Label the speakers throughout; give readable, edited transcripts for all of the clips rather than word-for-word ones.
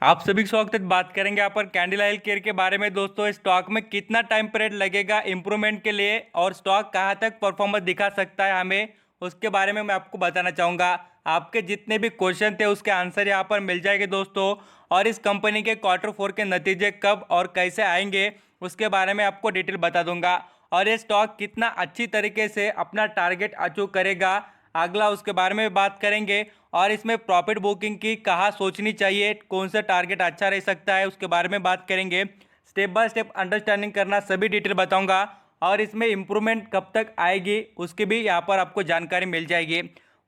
Speaker 1: आप सभी का स्वागत है। बात करेंगे यहाँ पर कैंडिला हेल्थ केयर के बारे में। दोस्तों स्टॉक में कितना टाइम पीरियड लगेगा इंप्रूवमेंट के लिए और स्टॉक कहाँ तक परफॉर्मेंस दिखा सकता है हमें, उसके बारे में मैं आपको बताना चाहूँगा। आपके जितने भी क्वेश्चन थे उसके आंसर यहाँ पर मिल जाएंगे दोस्तों। और इस कंपनी के क्वार्टर 4 के नतीजे कब और कैसे आएंगे उसके बारे में आपको डिटेल बता दूंगा। और ये स्टॉक कितना अच्छी तरीके से अपना टारगेट अचीव करेगा अगला, उसके बारे में बात करेंगे। और इसमें प्रॉफिट बुकिंग की कहाँ सोचनी चाहिए, कौन सा टारगेट अच्छा रह सकता है, उसके बारे में बात करेंगे। स्टेप बाय स्टेप अंडरस्टैंडिंग करना, सभी डिटेल बताऊंगा। और इसमें इंप्रूवमेंट कब तक आएगी उसकी भी यहाँ पर आपको जानकारी मिल जाएगी।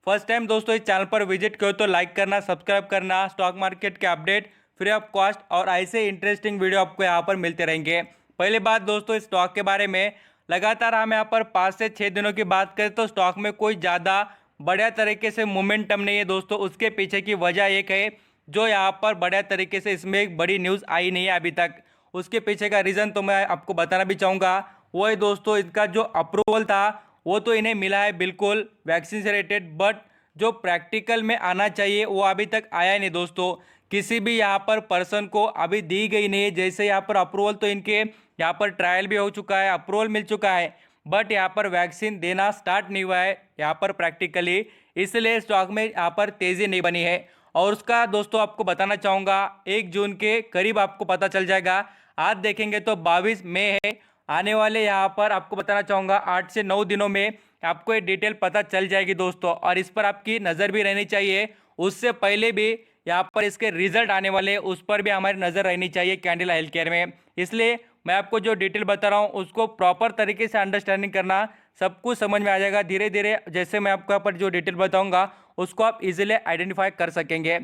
Speaker 1: फर्स्ट टाइम दोस्तों इस चैनल पर विजिट करो तो लाइक करना, सब्सक्राइब करना। स्टॉक मार्केट के अपडेट फ्री ऑफ कॉस्ट और ऐसे इंटरेस्टिंग वीडियो आपको यहाँ पर मिलते रहेंगे। पहले बात दोस्तों इस स्टॉक के बारे में, लगातार हम यहाँ पर 5 से 6 दिनों की बात करें तो स्टॉक में कोई ज़्यादा बढ़िया तरीके से मोमेंटम नहीं है दोस्तों। उसके पीछे की वजह एक है, जो यहाँ पर बढ़िया तरीके से इसमें एक बड़ी न्यूज़ आई नहीं है अभी तक। उसके पीछे का रीज़न तो मैं आपको बताना भी चाहूँगा। वो है दोस्तों इनका जो अप्रूवल था वो तो इन्हें मिला है बिल्कुल वैक्सीन से रिलेटेड, बट जो प्रैक्टिकल में आना चाहिए वो अभी तक आया ही नहीं दोस्तों। किसी भी यहाँ पर पर्सन को अभी दी गई नहीं है। जैसे यहाँ पर अप्रूवल तो इनके यहाँ पर ट्रायल भी हो चुका है, अप्रूवल मिल चुका है, बट यहाँ पर वैक्सीन देना स्टार्ट नहीं हुआ है यहाँ पर प्रैक्टिकली, इसलिए स्टॉक में यहाँ पर तेज़ी नहीं बनी है। और उसका दोस्तों आपको बताना चाहूँगा 1 जून के करीब आपको पता चल जाएगा। आज देखेंगे तो 22 मई है, आने वाले यहाँ पर आपको बताना चाहूँगा 8 से 9 दिनों में आपको ये डिटेल पता चल जाएगी दोस्तों। और इस पर आपकी नज़र भी रहनी चाहिए। उससे पहले भी यहाँ पर इसके रिजल्ट आने वाले उस पर भी हमारी नज़र रहनी चाहिए कैंडिला हेल्थ केयर में। इसलिए मैं आपको जो डिटेल बता रहा हूँ उसको प्रॉपर तरीके से अंडरस्टैंडिंग करना, सब कुछ समझ में आ जाएगा धीरे धीरे। जैसे मैं आपको यहाँ पर जो डिटेल बताऊँगा उसको आप इजीली आइडेंटिफाई कर सकेंगे।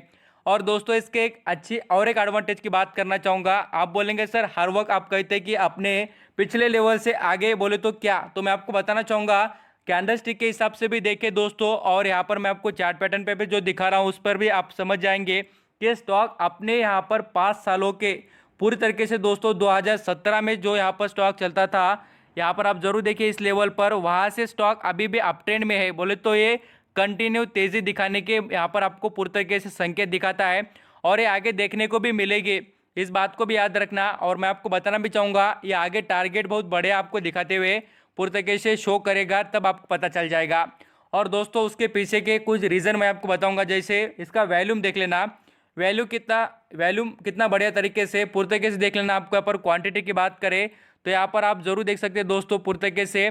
Speaker 1: और दोस्तों इसके एक एडवांटेज की बात करना चाहूँगा। आप बोलेंगे सर हर वक्त आप कहते हैं कि अपने पिछले लेवल से आगे बोले तो क्या, तो मैं आपको बताना चाहूँगा कैंडलस्टिक के हिसाब से भी देखें दोस्तों। और यहाँ पर मैं आपको चार्ट पैटर्न पे भी जो दिखा रहा हूँ उस पर भी आप समझ जाएंगे कि स्टॉक अपने यहाँ पर 5 सालों के पूरी तरीके से दोस्तों 2017 में जो यहाँ पर स्टॉक चलता था, यहाँ पर आप जरूर देखिए इस लेवल पर, वहाँ से स्टॉक अभी भी अप ट्रेंड में है। बोले तो ये कंटिन्यू तेज़ी दिखाने के यहाँ पर आपको पूरी तरीके से संकेत दिखाता है और ये आगे देखने को भी मिलेगी, इस बात को भी याद रखना। और मैं आपको बताना भी चाहूँगा ये आगे टारगेट बहुत बड़े आपको दिखाते हुए पूरी तरीके से शो करेगा, तब आपको पता चल जाएगा। और दोस्तों उसके पीछे के कुछ रीज़न मैं आपको बताऊँगा। जैसे इसका वैल्यूम देख लेना, वैल्यूम कितना बढ़िया तरीके से पूरी तरीके से देख लेना। आपको यहाँ पर क्वांटिटी की बात करें तो यहाँ पर आप जरूर देख सकते हैं दोस्तों पूरी तरीके से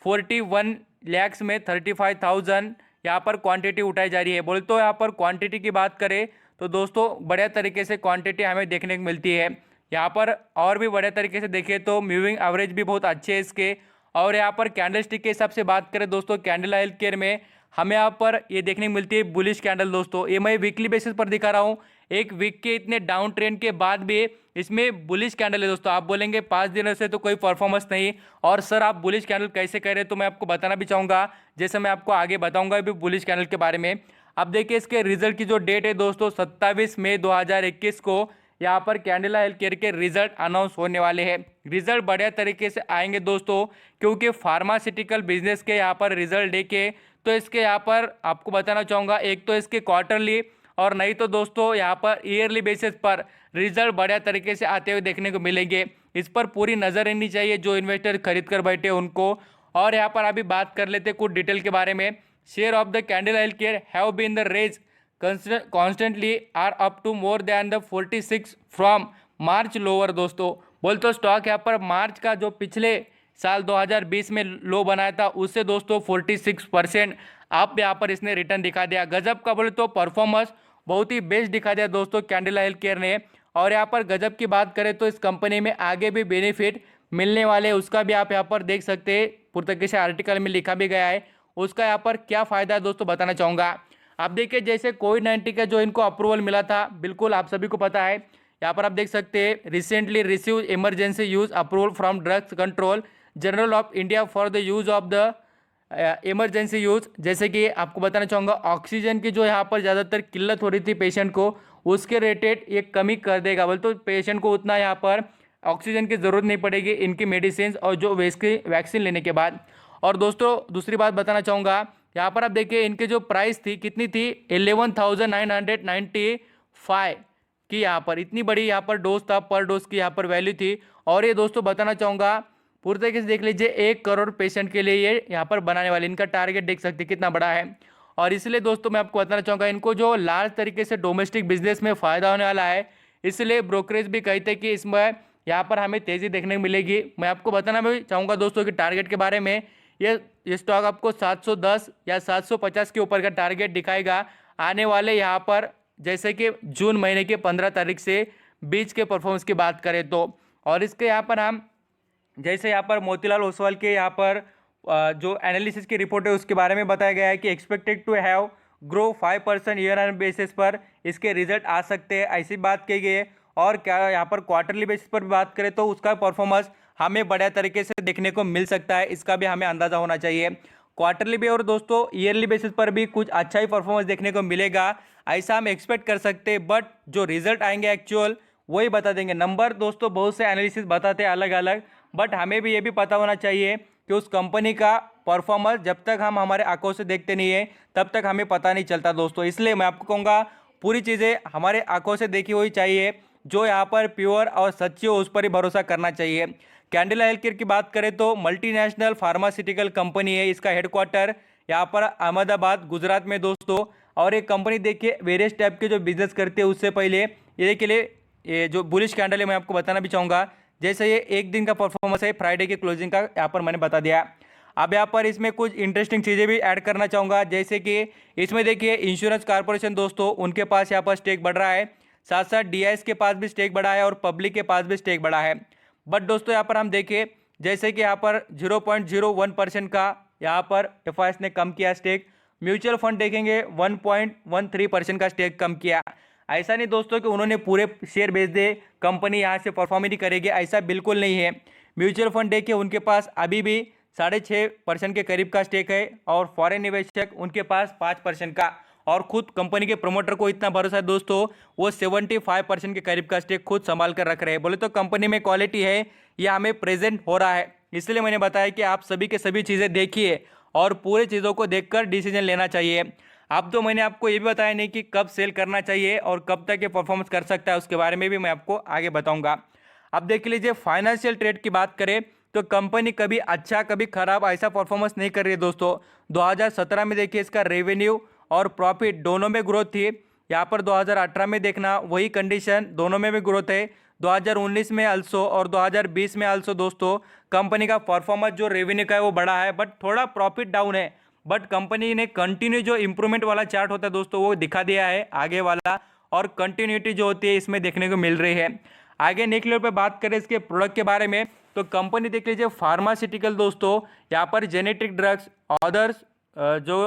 Speaker 1: 41 लैक्स में 35,000 यहाँ पर क्वांटिटी उठाई जा रही है। बोले तो यहाँ पर क्वांटिटी की बात करें तो दोस्तों बढ़िया तरीके से क्वांटिटी हमें देखने को मिलती है यहाँ पर। और भी बढ़िया तरीके से देखें तो मूविंग एवरेज भी बहुत अच्छे है इसके। और यहाँ पर कैंडलस्टिक के हिसाब से बात करें दोस्तों कैंडिला हेल्थ केयर में हमें यहाँ पर ये देखने को मिलती है बुलिश कैंडल दोस्तों। ये मैं वीकली बेसिस पर दिखा रहा हूँ, एक वीक के इतने डाउन ट्रेंड के बाद भी इसमें बुलिश कैंडल है दोस्तों। आप बोलेंगे 5 दिनों से तो कोई परफॉर्मेंस नहीं, और सर आप बुलिश कैंडल कैसे कह रहे हैं, तो मैं आपको बताना भी चाहूँगा। जैसे मैं आपको आगे बताऊँगा भी बुलिश कैंडल के बारे में। अब देखिए इसके रिजल्ट की जो डेट है दोस्तों 27 मई 2021 को यहाँ पर कैंडिला हेल्थ केयर के रिजल्ट अनाउंस होने वाले हैं। रिजल्ट बढ़िया तरीके से आएंगे दोस्तों, क्योंकि फार्मास्यूटिकल बिजनेस के यहाँ पर रिजल्ट देखे तो इसके यहाँ पर आपको बताना चाहूँगा एक तो इसके क्वार्टरली और नहीं तो दोस्तों यहाँ पर ईयरली बेसिस पर रिजल्ट बढ़िया तरीके से आते हुए देखने को मिलेंगे। इस पर पूरी नज़र रहनी चाहिए जो इन्वेस्टर खरीद कर बैठे उनको। और यहाँ पर अभी बात कर लेते कुछ डिटेल के बारे में। Share of the Cadila health care have been the raise constantly are up to more than the 46 from March lower दोस्तों। बोल तो स्टॉक यहाँ पर मार्च का जो पिछले साल 2020 में लो बनाया था उससे दोस्तों 46% आप यहाँ पर इसने रिटर्न दिखा दिया। गजब का बोले तो परफॉर्मेंस बहुत ही बेस्ट दिखा दिया दोस्तों कैंडिला हेल्थ केयर ने। और यहाँ पर गजब की बात करें तो इस कंपनी में आगे भी बेनिफिट मिलने वाले उसका भी आप यहाँ पर देख सकते हैं, पूरी तरीके से आर्टिकल में लिखा भी गया है। उसका यहाँ पर क्या फ़ायदा है दोस्तों बताना चाहूँगा। आप देखिए जैसे कोविड-19 का जो इनको अप्रूवल मिला था, बिल्कुल आप सभी को पता है। यहाँ पर आप देख सकते हैं recently receive emergency use approval from drugs control general of India for the use of the emergency use. जैसे कि आपको बताना चाहूँगा ऑक्सीजन की जो यहाँ पर ज़्यादातर किल्लत हो रही थी पेशेंट को, उसके रिलेटेड ये कमी कर देगा। बोल तो पेशेंट को उतना यहाँ पर ऑक्सीजन की ज़रूरत नहीं पड़ेगी इनकी मेडिसिन और जो वैक्सीन लेने के बाद। और दोस्तों दूसरी बात बताना चाहूँगा, यहाँ पर आप देखिए इनके जो प्राइस थी कितनी थी 11,995 कि यहाँ पर इतनी बड़ी यहाँ पर डोज था, पर डोज की यहाँ पर वैल्यू थी। और ये दोस्तों बताना चाहूँगा पूरी तरीके से देख लीजिए 1 करोड़ पेशेंट के लिए ये यहाँ पर बनाने वाले, इनका टारगेट देख सकते हैं कितना बड़ा है। और इसलिए दोस्तों मैं आपको बताना चाहूँगा इनको जो लार्ज तरीके से डोमेस्टिक बिजनेस में फ़ायदा होने वाला है, इसलिए ब्रोकरेज भी कहते हैं कि इसमें यहाँ पर हमें तेज़ी देखने को मिलेगी। मैं आपको बताना भी चाहूँगा दोस्तों कि टारगेट के बारे में, ये स्टॉक आपको 710 या 750 के ऊपर का टारगेट दिखाएगा आने वाले यहाँ पर, जैसे कि जून महीने के 15 तारीख से बीच के परफॉर्मेंस की बात करें तो। और इसके यहाँ पर हम जैसे यहाँ पर मोतीलाल ओसवाल के यहाँ पर जो एनालिसिस की रिपोर्ट है उसके बारे में बताया गया है कि expected to have grow 5% year on basis पर इसके रिजल्ट आ सकते हैं, ऐसी बात कही गई है। और क्या यहाँ पर क्वार्टरली बेसिस पर भी बात करें तो उसका परफॉर्मेंस हमें बढ़िया तरीके से देखने को मिल सकता है, इसका भी हमें अंदाज़ा होना चाहिए। क्वार्टरली भी और दोस्तों ईयरली बेसिस पर भी कुछ अच्छा ही परफॉर्मेंस देखने को मिलेगा, ऐसा हम एक्सपेक्ट कर सकते हैं। बट जो रिजल्ट आएंगे एक्चुअल वही बता देंगे। नंबर दोस्तों बहुत से एनालिसिस बताते हैं अलग अलग, बट हमें भी ये भी पता होना चाहिए कि उस कंपनी का परफॉर्मेंस जब तक हम हमारे आंखों से देखते नहीं है तब तक हमें पता नहीं चलता दोस्तों। इसलिए मैं आपको कहूँगा पूरी चीज़ें हमारे आंखों से देखी हुई चाहिए, जो यहाँ पर प्योर और सच्ची हो उस पर ही भरोसा करना चाहिए। कैंडिला हेल्थ केयर की बात करें तो मल्टीनेशनल फार्मास्यूटिकल कंपनी है, इसका हेडक्वार्टर यहाँ पर अहमदाबाद गुजरात में दोस्तों। और ये कंपनी देखिए वेरियस टाइप के जो बिजनेस करते हैं उससे पहले ये के लिए ये जो बुलिश कैंडल है मैं आपको बताना भी चाहूँगा। जैसे ये एक दिन का परफॉर्मेंस है, फ्राइडे के क्लोजिंग का यहाँ पर मैंने बता दिया। अब यहाँ पर इसमें कुछ इंटरेस्टिंग चीज़ें भी ऐड करना चाहूँगा, जैसे कि इसमें देखिए इंश्योरेंस कॉर्पोरेशन दोस्तों उनके पास यहाँ पर स्टेक बढ़ रहा है, साथ साथ डीआईएस के पास भी स्टेक बढ़ा है और पब्लिक के पास भी स्टेक बढ़ा है। बट दोस्तों यहाँ पर हम देखें जैसे कि यहाँ पर 0.01% का यहाँ पर एफआईएस ने कम किया स्टेक, म्यूचुअल फंड देखेंगे 1.13% का स्टेक कम किया। ऐसा नहीं दोस्तों कि उन्होंने पूरे शेयर बेच दे, कंपनी यहाँ से परफॉर्म ही नहीं करेगी, ऐसा बिल्कुल नहीं है। म्यूचुअल फंड देखिए उनके पास अभी भी 6.5% के करीब का स्टेक है और फॉरेन निवेशक उनके पास 5% का, और खुद कंपनी के प्रमोटर को इतना भरोसा है दोस्तों वो 75% के करीब का स्टेक खुद संभाल कर रख रहे हैं। बोले तो कंपनी में क्वालिटी है, ये हमें प्रेजेंट हो रहा है। इसलिए मैंने बताया कि आप सभी के सभी चीज़ें देखिए और पूरे चीज़ों को देखकर डिसीजन लेना चाहिए। अब तो मैंने आपको ये भी बताया नहीं कि कब सेल करना चाहिए और कब तक ये परफॉर्मेंस कर सकता है, उसके बारे में भी मैं आपको आगे बताऊंगा। अब देख लीजिए फाइनेंशियल ट्रेड की बात करें तो कंपनी कभी अच्छा कभी खराब ऐसा परफॉर्मेंस नहीं कर रही है दोस्तों। 2017 में देखिए इसका रेवेन्यू और प्रॉफिट दोनों में ग्रोथ थी। यहाँ पर 2018 में देखना वही कंडीशन, दोनों में भी ग्रोथ है। 2019 में अल्सो और 2020 में अल्सो दोस्तों कंपनी का परफॉर्मेंस जो रेवेन्यू का है वो बढ़ा है, बट थोड़ा प्रॉफिट डाउन है। बट कंपनी ने कंटिन्यू जो इंप्रूवमेंट वाला चार्ट होता है दोस्तों वो दिखा दिया है आगे वाला, और कंटिन्यूटी जो होती है इसमें देखने को मिल रही है। आगे नेक्स्ट लेवल पे बात करें इसके प्रोडक्ट के बारे में तो कंपनी देख लीजिए फार्मास्यूटिकल दोस्तों, यहाँ पर जेनेटिक ड्रग्स अदर्स जो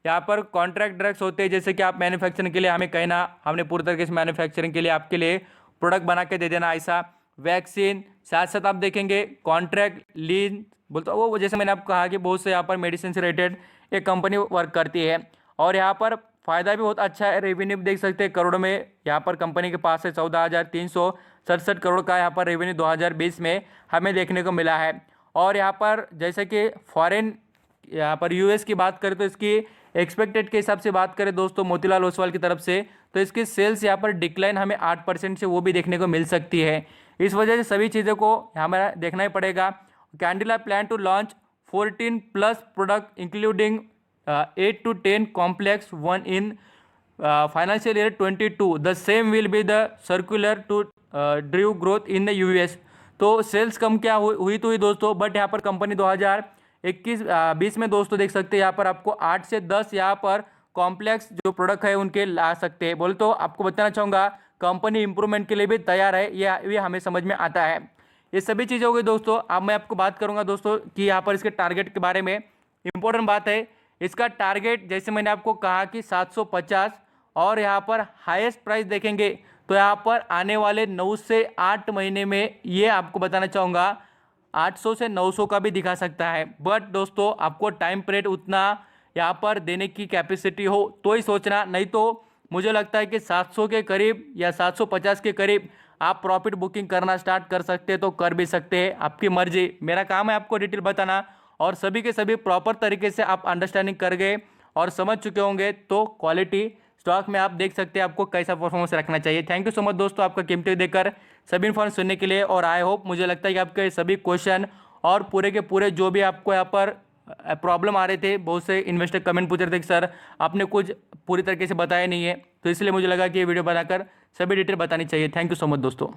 Speaker 1: यहाँ पर कॉन्ट्रैक्ट ड्रग्स होते हैं, जैसे कि आप मैन्युफैक्चरिंग के लिए हमें कहना हमने पूरी तरीके से मैन्युफैक्चरिंग के लिए आपके लिए प्रोडक्ट बना के दे देना, ऐसा वैक्सीन, साथ साथ आप देखेंगे कॉन्ट्रैक्ट लीन बोलते वो जैसे मैंने आपको कहा कि बहुत से यहाँ पर मेडिसिन से रिलेटेड एक कंपनी वर्क करती है। और यहाँ पर फ़ायदा भी बहुत अच्छा है, रेवेन्यू देख सकते हैं करोड़ में यहाँ पर कंपनी के पास है 14,367 करोड़ का यहाँ पर रेवेन्यू 2020 में हमें देखने को मिला है। और यहाँ पर जैसे कि फॉरेन यहाँ पर यूएस की बात करें तो इसकी एक्सपेक्टेड के हिसाब से बात करें दोस्तों मोतीलाल ओसवाल की तरफ से तो इसकी सेल्स यहाँ पर डिक्लाइन हमें 8% से वो भी देखने को मिल सकती है। इस वजह से सभी चीज़ों को हमें देखना ही पड़ेगा। Cadila plan to launch 14+ product including 8 to 10 complex one in financial year 22. The same will be the circular to drive growth in the US. तो सेल्स कम क्या हुई तो हुई दोस्तों, बट यहाँ पर कंपनी 2021-20 में दोस्तों देख सकते हैं यहाँ पर आपको 8 से 10 यहाँ पर कॉम्प्लेक्स जो प्रोडक्ट है उनके ला सकते हैं। बोले तो आपको बताना चाहूँगा कंपनी इंप्रूवमेंट के लिए भी तैयार है, ये हमें समझ में आता है। ये सभी चीज़ें हो गई दोस्तों। अब मैं आपको बात करूँगा दोस्तों कि यहाँ पर इसके टारगेट के बारे में। इंपॉर्टेंट बात है इसका टारगेट, जैसे मैंने आपको कहा कि 750, और यहाँ पर हाईएस्ट प्राइस देखेंगे तो यहाँ पर आने वाले 9 से 8 महीने में ये आपको बताना चाहूँगा 800 से 900 का भी दिखा सकता है। बट दोस्तों आपको टाइम पीरियड उतना यहाँ पर देने की कैपेसिटी हो तो ही सोचना, नहीं तो मुझे लगता है कि 700 के करीब या 750 के करीब आप प्रॉफिट बुकिंग करना स्टार्ट कर सकते हैं तो कर भी सकते हैं, आपकी मर्जी। मेरा काम है आपको डिटेल बताना, और सभी के सभी प्रॉपर तरीके से आप अंडरस्टैंडिंग कर गए और समझ चुके होंगे तो क्वालिटी स्टॉक में आप देख सकते हैं आपको कैसा परफॉर्मेंस रखना चाहिए। थैंक यू सो मच दोस्तों आपका कीमती देकर सभी इन्फॉर्मेशन सुनने के लिए, और आई होप, मुझे लगता है कि आपके सभी क्वेश्चन और पूरे के पूरे जो भी आपको यहाँ पर प्रॉब्लम आ रहे थे, बहुत से इन्वेस्टर कमेंट पूछ रहे थे कि सर आपने कुछ पूरी तरीके से बताया नहीं है, तो इसलिए मुझे लगा कि ये वीडियो बनाकर सभी डिटेल बतानी चाहिए। थैंक यू सो मच दोस्तों।